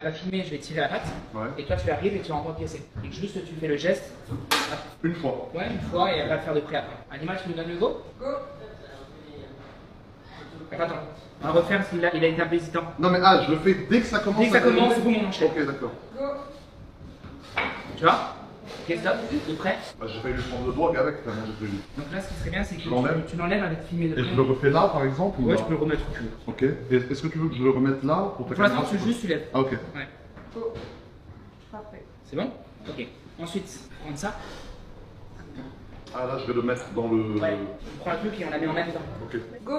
vas filmer, je vais tirer la pâte. Ouais. Et toi, tu arrives et tu vas encore piécer. Donc, juste, tu fais le geste. Une fois. Ouais, une fois et elle va le faire de près après. Animal, tu nous donnes le go? Go. Attends, on va refaire parce qu'il a été un peu hésitant. Non, mais je le fais dès que ça commence. Dès que ça commence, c'est bon, on enchaîne. Ok, d'accord. Go. Tu vois? Ok, stop, de près. J'ai failli lui prendre le doigt qu'avec, tellement j'ai prévu. Donc là, ce qui serait bien, c'est que tu l'enlèves avec filmer de Et près. je le refais là, par exemple? Ouais, ou tu peux le remettre où tu veux. Ok. Et est-ce que tu veux que je le remette là pour ta Pour l'instant, caméra? juste tu lèves. Ah, ok. Ouais. Go. Parfait. C'est bon? Ok. Ensuite, prendre ça. Ah, là, je vais le mettre dans le. Ouais. On prend le truc et on la met en même temps. Ok. Go.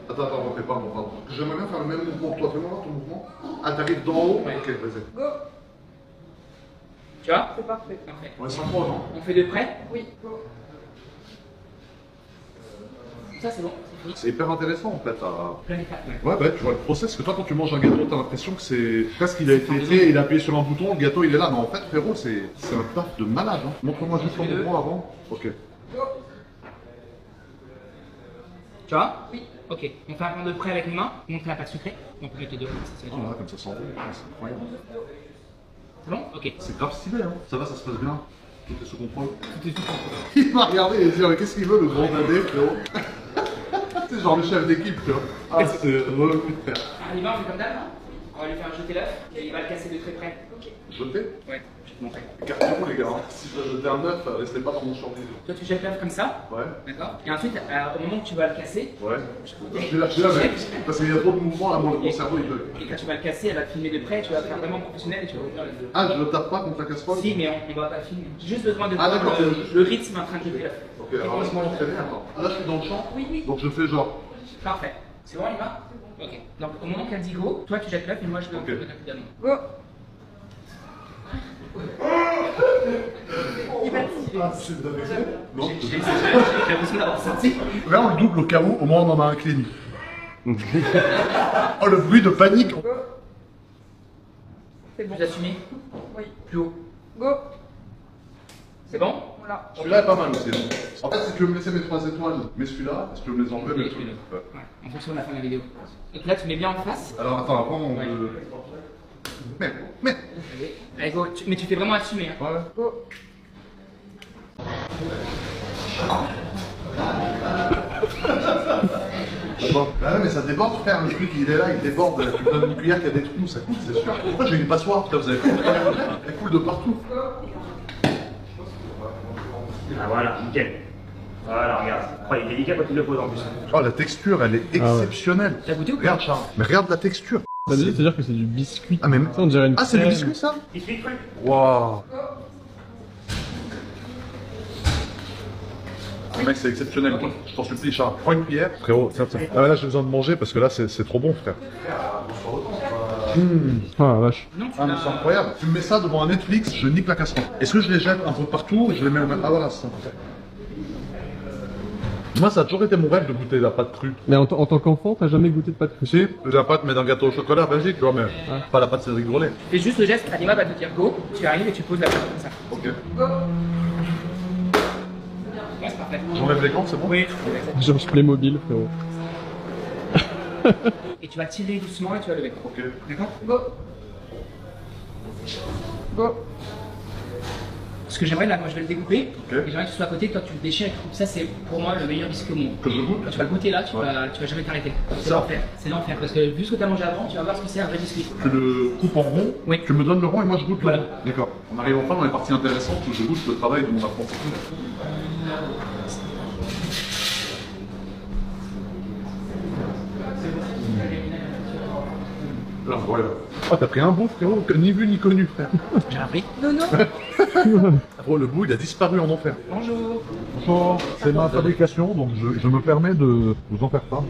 Attends, refais pas, pardon. J'aimerais bien faire le même mouvement que toi. Fais-moi ton mouvement. Ah, t'arrives d'en haut? Ouais. Ok, vas-y. Go. Tu vois? C'est parfait. Parfait. On est 5 fois, non? On fait de près. Oui. Go. Ça, c'est bon, c'est fini. C'est hyper intéressant en fait. Plein étape, ouais. Ouais, bah tu vois le process, parce que toi quand tu manges un gâteau, t'as l'impression que c'est presque qu'il a été fait, il a appuyé sur un bouton, le gâteau il est là. Mais en fait, frérot, c'est un taf de malade. Hein. Montre-moi juste ton mouvement avant. Ok. Go. Tu vois? Oui. Ok. On fait un plan de près avec les mains. Montre la pâte sucrée. On peut mettre les deux. Ça, Ah, là, comme ça s'enroule, c'est incroyable. c'est bon? Ok. C'est grave stylé, hein. Ça va, ça se passe bien. Tout est sous contrôle. Tout est sous contrôle. Il m'a regardé et il dit, mais qu'est-ce qu'il veut le grand dadé, frérot? C'est genre le chef d'équipe, tu vois. Ah, c'est refus de faire. On y va, on fait comme d'hab. On va lui faire jeter l'œuf et il va le casser de très près. Ok. Jeter? Ouais, je vais te montrer. Carton, les gars. Hein. Si je dois jeter un œuf, restez pas dans mon champ des Toi, tu jettes l'œuf comme ça. Ouais. D'accord. Et ensuite, au moment où tu vas le casser, Ouais. Je vais là, mec. Parce qu'il y a trop de mouvements, là, mon cerveau, il bug. et quand tu vas le casser, elle va te filmer de près. Tu vas faire vraiment professionnel et tu vas ouvrir les deux. Ah, je le tape pas contre la casserole? Si, mais on va pas filmer. J'ai juste besoin de Ah, voir d'accord, le rythme en train de jeter l'œuf. Ok, alors laisse-moi l'entraîner, attends. Là, je suis dans le champ. Oui, oui. Donc je fais genre. Parfait. C'est bon, il va? Ok. Donc au moment qu'elle dit go, toi tu jettes l'œuf et moi je le Ok. évidemment. Go. Il va tirer. Ah, c'est de la raison? Non. J'ai l'impression d'avoir senti. Là, on le double au cas où, au moins on en a un clean. Oh, le bruit de panique! Go. C'est bon. Plus assumé, Oui. plus haut. Go. C'est bon? Voilà. Celui-là est pas mal aussi. En fait, si tu veux me laisser mes 3 étoiles, mets celui-là, si tu veux me les enlever, mets celui-là. Ouais. Ouais, en fonction de la fin de la vidéo. Donc là tu mets bien en face. Alors attends, avant on Ouais. veut. Mais. Allez go, mais tu fais vraiment assumer. Hein. Ouais. Go. Attends. Ah ouais, mais ça déborde, frère, le truc il est là, il déborde. Tu me donnes une cuillère qui a des trous, ça coule, c'est sûr. Pourquoi j'ai une passoire? Putain, vous avez compris? Elle coule de partout. Ah voilà, nickel. Voilà, regarde. Oh, il est délicat quand il le pose en plus. Oh, la texture, elle est exceptionnelle. T'as goûté ou pas? Regarde, Charles. Mais regarde la texture. C'est-à-dire que c'est du biscuit. Ah, mais. Ça, on dirait une Ah, c'est du crème. biscuit ça? Biscuit cru. Waouh. Mec, c'est exceptionnel. Quoi. Je t'en supplie, Charles. Prends une cuillère. Frérot, tiens. Ah, mais là, j'ai besoin de manger parce que là, c'est trop bon, frère. Ah la vache. Non, tu Ah, mais c'est incroyable. Tu me mets ça devant un Netflix, je nique la casserole. Est-ce que je les jette un peu partout et je les mets au même. Ah, voilà, c'est ça. Moi, ça a toujours été mon rêve de goûter la pâte crue. Mais en tant qu'enfant, t'as jamais goûté de pâte crue? Si, la pâte, mais dans un gâteau au chocolat, vas-y, tu vois, mais pas la pâte Cédric Grolet. fais juste le geste, Anima va te dire go, tu arrives et tu poses la pâte comme ça. Ok. Go. Ouais, c'est parfait. J'enlève les gants, c'est bon? Oui, Genre Playmobil, frérot. et tu vas tirer doucement et tu vas lever. Ok. D'accord? Go. Go. Ce que j'aimerais là, moi je vais le découper, Ok. et j'aimerais que tu sois à côté, que toi tu le déchires, ça c'est pour moi le meilleur biscuit au monde. Que je goûte? Tu vas le goûter là, tu Ouais. vas jamais t'arrêter. C'est Ça. l'enfer, c'est l'enfer, parce que vu ce que tu as mangé avant, tu vas voir ce que c'est un vrai biscuit. Tu le coupes en rond, Oui. tu me donnes le rond et moi je goûte le Voilà. rond. D'accord. On arrive enfin dans les parties intéressantes où je goûte le travail de mon apprenti. Là, voilà. Oh, t'as pris un bout, frérot, que ni vu ni connu, frère. J'ai appris. Non, non. Frérot, le bout, il a disparu en enfer. Bonjour. Bonjour. C'est ma fabrication, donc je me permets de vous en faire part.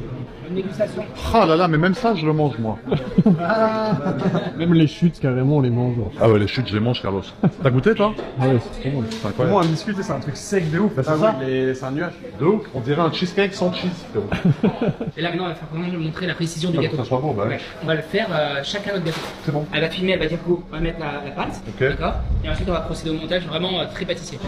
Une dégustation. Ah là là, mais même ça, je le mange, moi. Même les chutes, carrément, on les mange. Ah ouais, les chutes, je les mange, Carlos. T'as goûté, toi? Ah ouais, c'est trop bon. C'est Pour incroyable. moi, un biscuit, c'est un truc sec de ouf. c'est ça. C'est un nuage. De ouf, on dirait un cheesecake sans cheese, frérot. Et là maintenant, on va faire vraiment montrer la précision du Ah, gâteau. pour que ça soit bon, bah ouais. Ouais. On va le faire chacun notre gâteau. C'est bon. Elle va filmer, elle va dire go, on va mettre la pâte. Ok. D'accord. Et ensuite, on va procéder au montage vraiment très pâtissier.